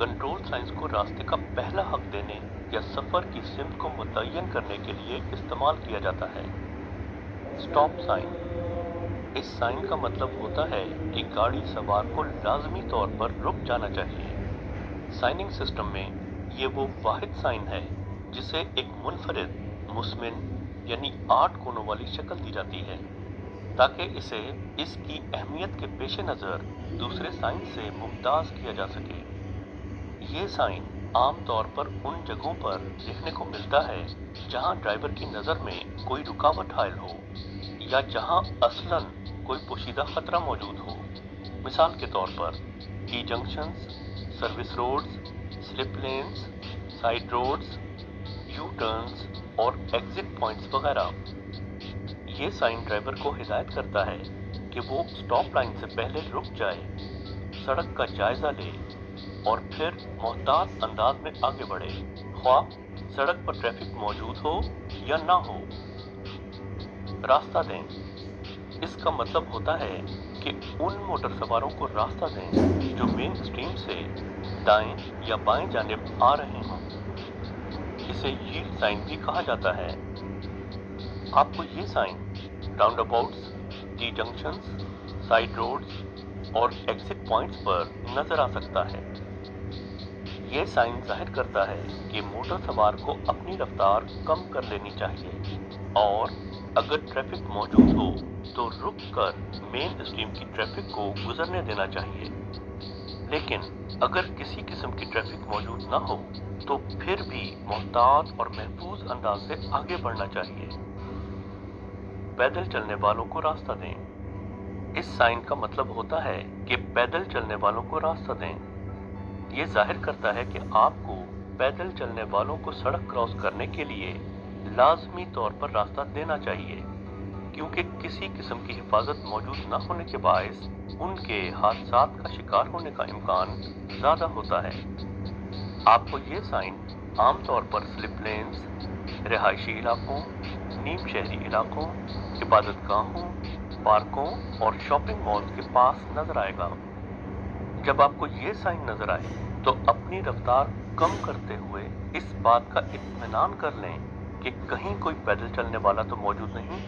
Control science को रास्ते का पहला हक देने या सफर की सिमत को मुतय्यन करने के लिए इस्तेमाल किया जाता है। Stop sign. इस साइन का मतलब होता है कि गाड़ी सवार को लाजमी तौर पर रुक जाना चाहिए। साइनिंग सिस्टम में ये वो वाहिद साइन है जिसे एक मुनफरिद मुस्मिन यानी 8 कोनों वाली शक्ल दी जाती है ताकि इसे इसकी अहमियत के पेश नज़र दूसरे साइन से मुमताज किया जा सके। ये साइन आम तौर पर उन जगहों पर देखने को मिलता है जहां ड्राइवर की नज़र में कोई रुकावट हायल हो या जहां असलन कोई पोशीदा खतरा मौजूद हो। मिसाल के तौर पर T junctions, service roads, slip lanes, side roads, U turns और एग्जिट पॉइंट्स वगैरह। ये साइन ड्राइवर को हिदायत करता है कि वो स्टॉप लाइन से पहले रुक जाए, सड़क का जायजा ले और फिर मोहतात अंदाज में आगे बढ़े, ख्वाह सड़क पर ट्रैफिक मौजूद हो या ना हो। रास्ता दें। इसका मतलब होता है कि उन मोटर सवारों को रास्ता दें जो मेन स्ट्रीम से दाएं या बाएं जानिब आ रहे हों। इसे यील्ड साइन भी कहा जाता है। आपको ये sign roundabouts, T junctions, side roads और एग्जिट पॉइंट्स पर नजर आ सकता है। ये साइन जाहिर करता है कि मोटर सवार को अपनी रफ्तार कम कर लेनी चाहिए और अगर ट्रैफिक मौजूद हो तो रुक कर मेन स्ट्रीम की ट्रैफिक को गुजरने देना चाहिए। लेकिन अगर किसी किस्म की ट्रैफिक मौजूद ना हो तो फिर भी मोहतात और महफूज अंदाज से आगे बढ़ना चाहिए। पैदल चलने वालों को रास्ता दें। इस साइन का मतलब होता है कि पैदल चलने वालों को रास्ता दें। ये जाहिर करता है कि आपको पैदल चलने वालों को सड़क क्रॉस करने के लिए लाजमी तौर पर रास्ता देना चाहिए, क्योंकि किसी किस्म की हिफाजत मौजूद न होने के बायस उनके हादसात का शिकार होने का इम्कान ज़्यादा होता है। आपको ये साइन आमतौर पर स्लिप लेन्स, रिहायशी इलाकों, नीम शहरी इलाकों, इबादतगाहों, पार्कों और शॉपिंग मॉल्स के पास नजर आएगा। जब आपको ये साइन नजर आए तो अपनी रफ्तार कम करते हुए इस बात का इत्मीनान कर लें कि कहीं कोई पैदल चलने वाला तो मौजूद नहीं।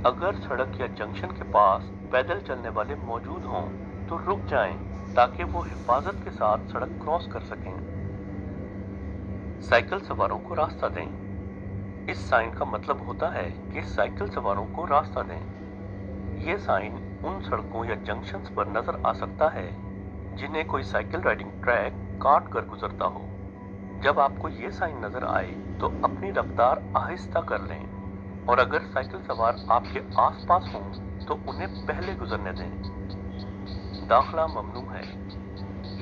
अगर सड़क या जंक्शन के पास पैदल चलने वाले मौजूद हों तो रुक जाएं ताकि वो हिफाजत के साथ सड़क क्रॉस कर सकें। साइकिल सवारों को रास्ता दें। इस साइन का मतलब होता है कि साइकिल सवारों को रास्ता दें। ये साइन उन सड़कों या जंक्शंस पर नजर आ सकता है जिन्हें कोई साइकिल राइडिंग ट्रैक काट कर गुजरता हो। जब आपको ये साइन नजर आए तो अपनी रफ्तार आहिस्ता कर लें और अगर साइकिल सवार आपके आसपास हों तो उन्हें पहले गुजरने दें। दाखला ममनू है।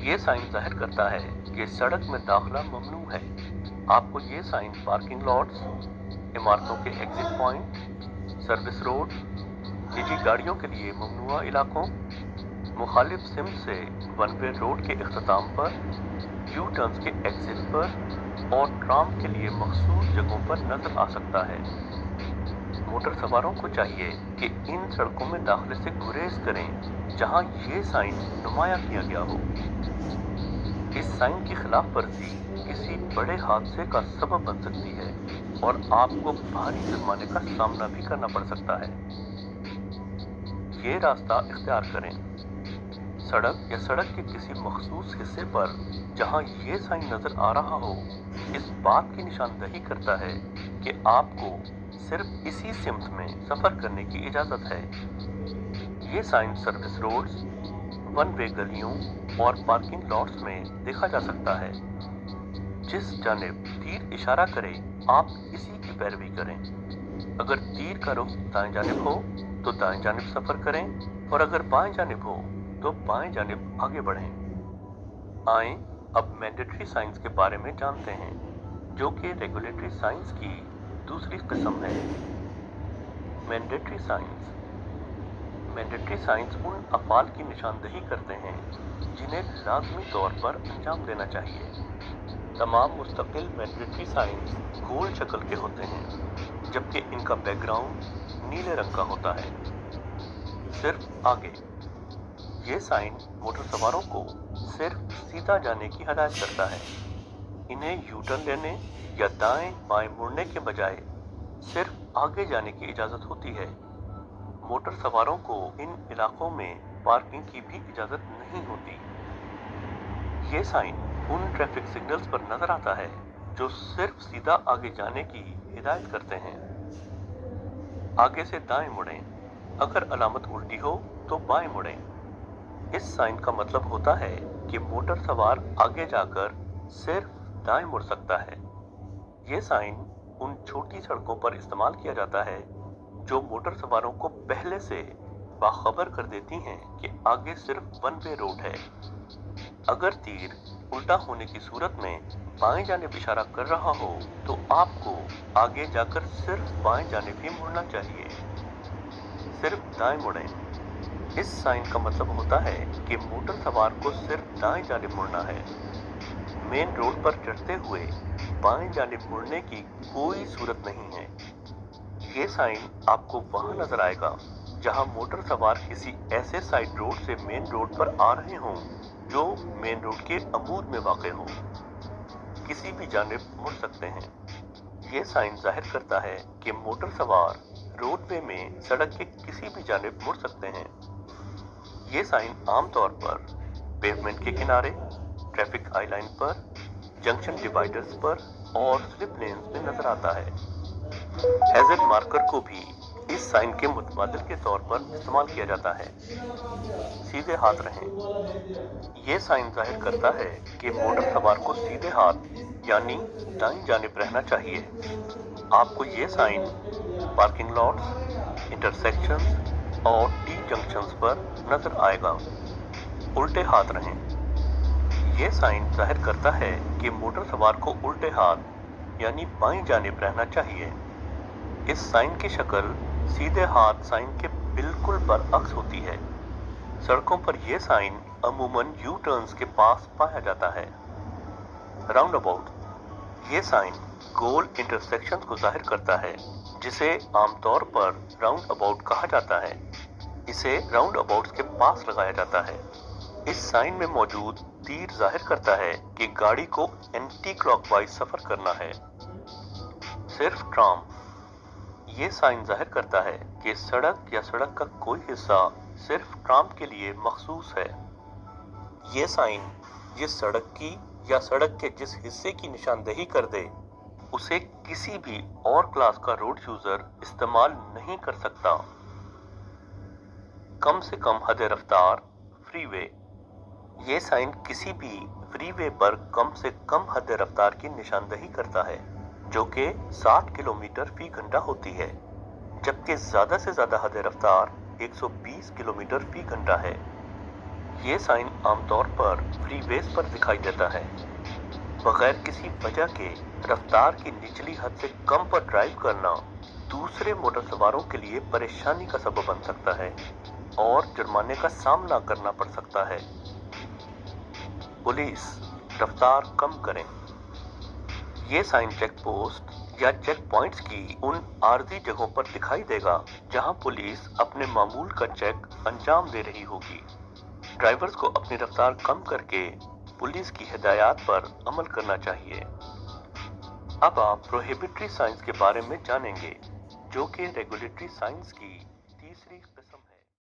ये साइन जाहिर करता है कि सड़क में दाखला ममनू है। आपको ये साइन पार्किंग लॉट्स, इमारतों के एग्जिट पॉइंट, सर्विस रोड, निजी गाड़ियों के लिए ममनुआ इलाकों, मुखालिफ सिम से वन वे रोड के इख्तिताम पर, यू टर्न्स के एग्जिट पर और ट्राम के लिए मखसूस जगहों पर नजर आ सकता है। मोटर सवारों को चाहिए कि इन सड़कों में दाखिले से गुरेज करें जहां ये साइन नुमाया किया गया हो। इस साइन की खिलाफ वर्जी किसी बड़े हादसे का सबब बन सकती है और आपको भारी जुर्माने का सामना भी करना पड़ सकता है। ये रास्ता इख्तियार करें। सड़क या सड़क के किसी मखसूस हिस्से पर जहां ये साइन नजर आ रहा हो, इस बात की निशानदही करता है कि आपको सिर्फ इसी सिमत में सफर करने की इजाजत है। ये sign service roads, one way गलियों और पार्किंग लॉट्स में देखा जा सकता है। जिस जानिब तीर इशारा करे आप इसी की पैरवी करें। अगर तीर का रुख दाएं जानिब हो तो दाएं जानिब सफर करें और अगर बाएं जानिब हो तो बाएं जानिब आगे बढ़ें। आएं अब मैंडेटरी साइंस के बारे में जानते हैं, जो कि रेगुलेटरी साइंस की दूसरी किस्म है। Mandatory science. मैंडेटरी साइंस उन अफ़आल की निशानदही करते हैं जिन्हें लाजमी तौर पर अंजाम देना चाहिए। तमाम मुस्तकिल मैंडेटरी साइंस गोल शक्ल के होते हैं, जबकि इनका बैकग्राउंड नीले रंग का होता है। सिर्फ आगे। ये साइन मोटर सवारों को सिर्फ सीधा जाने की हिदायत करता है। इन्हें यू टर्न लेने या दाएं बाएं मुड़ने के बजाय सिर्फ आगे जाने की इजाजत होती है। मोटर सवारों को इन इलाकों में पार्किंग की भी इजाजत नहीं होती। ये साइन उन ट्रैफिक सिग्नल्स पर नजर आता है जो सिर्फ सीधा आगे जाने की हिदायत करते हैं। आगे से दाएं मुड़ें, अगर अलामत उल्टी हो तो बाएं मुड़ें। इस साइन का मतलब होता है कि मोटर सवार आगे जाकर सिर्फ दाएं मुड़ सकता है। ये साइन उन छोटी सड़कों पर इस्तेमाल किया जाता है जो मोटर सवारों को पहले से बाखबर कर देती हैं कि आगे सिर्फ वन वे रोड है। अगर तीर उल्टा होने की सूरत में बाएं जानिब इशारा कर रहा हो तो आपको आगे जाकर सिर्फ बाएं जानिब ही मुड़ना चाहिए। सिर्फ दाएं मुड़ें। इस साइन का मतलब होता है कि मोटर सवार को सिर्फ दाएं जानिब मुड़ना है। मेन रोड पर चढ़ते हुए बाएं जानिब मुड़ने की कोई सूरत नहीं है। ये साइन आपको वहां नजर आएगा जहां मोटर सवार किसी ऐसे साइड रोड से मेन रोड पर आ रहे हों जो मेन रोड के अमूद में वाक़ हो। किसी भी जानिब मुड़ सकते हैं। ये साइन जाहिर करता है कि मोटर सवार रोडवे में सड़क के किसी भी जानिब मुड़ सकते हैं। ये साइन आमतौर पर पेवमेंट के किनारे, ट्रैफिक आई लाइन पर, जंक्शन डिवाइडर्स पर और स्लिप लेन्स में नजर आता है। हैज़र्ड मार्कर को भी इस साइन के मुतबादिल के तौर पर इस्तेमाल किया जाता है। सीधे हाथ रहें। ये साइन जाहिर करता है कि मोटर सवार को सीधे हाथ यानी दाईं जानिब रहना चाहिए। आपको ये साइन पार्किंग लॉट्स, इंटरसेक्शंस और टी जंक्शंस पर नजर आएगा। उल्टे हाथ रहें। ये साइन जाहिर करता है कि मोटर सवार को उल्टे हाथ यानी बाईं जानिब रहना चाहिए। इस साइन की शक्ल सीधे हाथ साइन के बिल्कुल बरअक्स होती है। सड़कों पर यह साइन अमूमन यू टर्न्स के पास पाया जाता है। Round about. ये साइन गोल इंटरसेक्शंस को जाहिर करता है जिसे आमतौर पर राउंड अबाउट कहा जाता है। इसे राउंड अबाउट्स के पास लगाया जाता है। इस साइन में मौजूद तीर जाहिर करता है कि गाड़ी को एंटी क्लॉकवाइज सफर करना है। सिर्फ ट्राम। ये साइन जाहिर करता है कि सड़क या सड़क का कोई हिस्सा सिर्फ ट्राम के लिए मखसूस है। ये साइन जिस सड़क की या सड़क के जिस हिस्से की निशानदेही कर दे उसे किसी भी और क्लास का रोड यूजर इस्तेमाल नहीं कर सकता। कम से कम हद रफ्तार फ्रीवे। ये साइन किसी भी फ्रीवे पर कम से कम हद रफ्तार की निशानदेही करता है जो कि 60 किलोमीटर फी घंटा होती है, जबकि ज्यादा से ज्यादा हद रफ्तार 120 किलोमीटर फी घंटा है। ये साइन आमतौर पर फ्रीवेज पर दिखाई देता है। बगैर किसी वजह के रफ्तार की निचली हद से कम पर ड्राइव करना दूसरे मोटर सवारों के लिए परेशानी का सबब बन सकता है और जुर्माने का सामना करना पड़ सकता है। पुलिस, रफ्तार कम करें। ये साइन चेक पोस्ट या चेक पॉइंट्स की उन आर्जी जगहों पर दिखाई देगा जहां पुलिस अपने मामूल का चेक अंजाम दे रही होगी। ड्राइवर्स को अपनी रफ्तार कम करके पुलिस की हिदायत पर अमल करना चाहिए। अब आप प्रोहिबिटरी साइंस के बारे में जानेंगे जो कि रेगुलेटरी साइंस की